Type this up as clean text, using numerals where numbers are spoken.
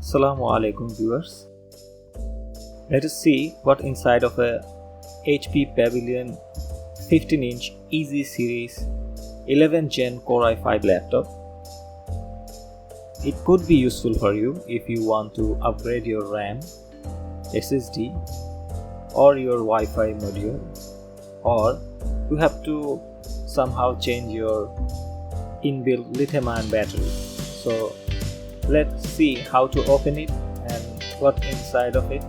Assalamu alaikum viewers. Let us see what inside of a HP Pavilion 15-inch Easy Series 11th Gen Core i5 laptop. It could be useful for you if you want to upgrade your RAM, SSD or your Wi-Fi module, or you have to somehow change your inbuilt lithium-ion battery. So let's see how to open it and what inside of it.